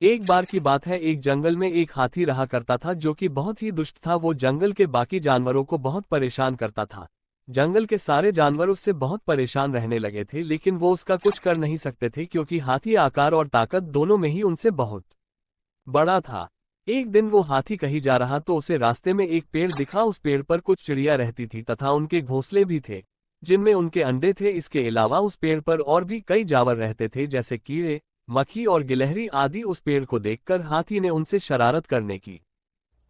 एक बार की बात है, एक जंगल में एक हाथी रहा करता था जो कि बहुत ही दुष्ट था। वो जंगल के बाकी जानवरों को बहुत परेशान करता था। जंगल के सारे जानवर उससे बहुत परेशान रहने लगे थे, लेकिन वो उसका कुछ कर नहीं सकते थे क्योंकि हाथी आकार और ताकत दोनों में ही उनसे बहुत बड़ा था। एक दिन वो हाथी कहीं जा रहा तो उसे रास्ते में एक पेड़ दिखा। उस पेड़ पर कुछ चिड़िया रहती थी तथा उनके घोंसले भी थे जिनमें उनके अंडे थे। इसके अलावा उस पेड़ पर और भी कई जानवर रहते थे जैसे कीड़े, मक्खी और गिलहरी आदि। उस पेड़ को देखकर हाथी ने उनसे शरारत करने की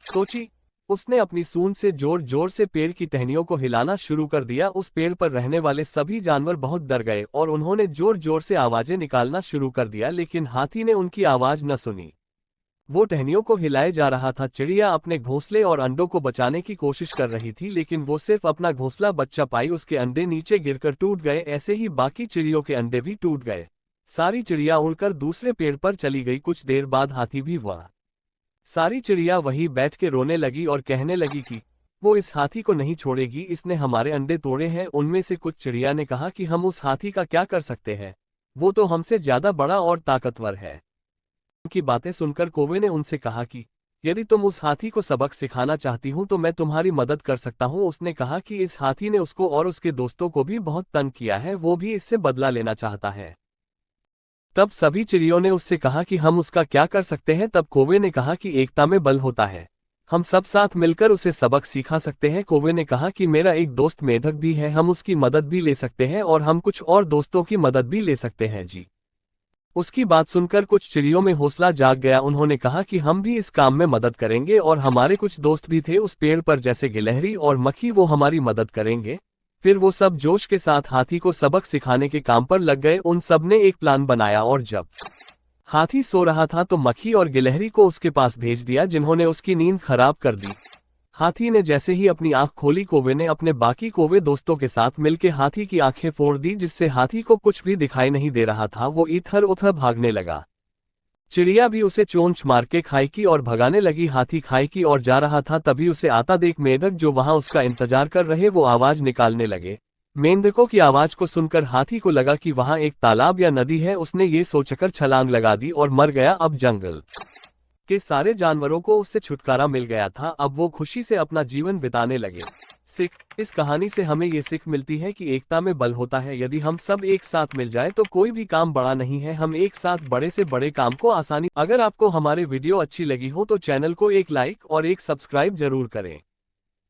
सोची। उसने अपनी सूंड से जोर जोर से पेड़ की टहनियों को हिलाना शुरू कर दिया। उस पेड़ पर रहने वाले सभी जानवर बहुत डर गए और उन्होंने जोर जोर से आवाजें निकालना शुरू कर दिया, लेकिन हाथी ने उनकी आवाज न सुनी। वो टहनियों को हिलाए जा रहा था। चिड़िया अपने घोंसले और अंडों को बचाने की कोशिश कर रही थी, लेकिन वो सिर्फ अपना घोंसला बचा पाई। उसके अंडे नीचे गिरकर टूट गए। ऐसे ही बाकी चिड़ियों के अंडे भी टूट गए। सारी चिड़िया उड़कर दूसरे पेड़ पर चली गई। कुछ देर बाद हाथी भी हुआ। सारी चिड़िया वहीं बैठ के रोने लगी और कहने लगी कि वो इस हाथी को नहीं छोड़ेगी, इसने हमारे अंडे तोड़े हैं। उनमें से कुछ चिड़िया ने कहा कि हम उस हाथी का क्या कर सकते हैं, वो तो हमसे ज्यादा बड़ा और ताकतवर है। उनकी बातें सुनकर कौवे ने उनसे कहा कि यदि तुम उस हाथी को सबक सिखाना चाहती हूँ तो मैं तुम्हारी मदद कर सकता हूँ। उसने कहा कि इस हाथी ने उसको और उसके दोस्तों को भी बहुत तंग किया है, वो भी इससे बदला लेना चाहता है। तब सभी चिड़ियों ने उससे कहा कि हम उसका क्या कर सकते हैं। तब कौवे ने कहा कि एकता में बल होता है, हम सब साथ मिलकर उसे सबक सिखा सकते हैं। कौवे ने कहा कि मेरा एक दोस्त मेढक भी है, हम उसकी मदद भी ले सकते हैं और हम कुछ और दोस्तों की मदद भी ले सकते हैं जी। उसकी बात सुनकर कुछ चिड़ियों में हौसला जाग गया। उन्होंने कहा कि हम भी इस काम में मदद करेंगे और हमारे कुछ दोस्त भी थे उस पेड़ पर जैसे गिलहरी और मक्खी, वो हमारी मदद करेंगे। फिर वो सब जोश के साथ हाथी को सबक सिखाने के काम पर लग गए। उन सब ने एक प्लान बनाया और जब हाथी सो रहा था तो मक्खी और गिलहरी को उसके पास भेज दिया, जिन्होंने उसकी नींद खराब कर दी। हाथी ने जैसे ही अपनी आंख खोली, कौवे ने अपने बाकी कौवे दोस्तों के साथ मिलकर हाथी की आंखें फोड़ दी, जिससे हाथी को कुछ भी दिखाई नहीं दे रहा था। वो इधर उधर भागने लगा। चिड़िया भी उसे चोंच मार के खाई की और भगाने लगी। हाथी खाई की ओर जा रहा था, तभी उसे आता देख मेंढक जो वहां उसका इंतजार कर रहे वो आवाज निकालने लगे। मेंढकों की आवाज को सुनकर हाथी को लगा कि वहां एक तालाब या नदी है। उसने ये सोचकर छलांग लगा दी और मर गया। अब जंगल के सारे जानवरों को उससे छुटकारा मिल गया था। अब वो खुशी से अपना जीवन बिताने लगे। सीख, इस कहानी से हमें ये सीख मिलती है कि एकता में बल होता है। यदि हम सब एक साथ मिल जाए तो कोई भी काम बड़ा नहीं है, हम एक साथ बड़े से बड़े काम को आसानी। अगर आपको हमारे वीडियो अच्छी लगी हो तो चैनल को एक लाइक और एक सब्सक्राइब जरूर करें।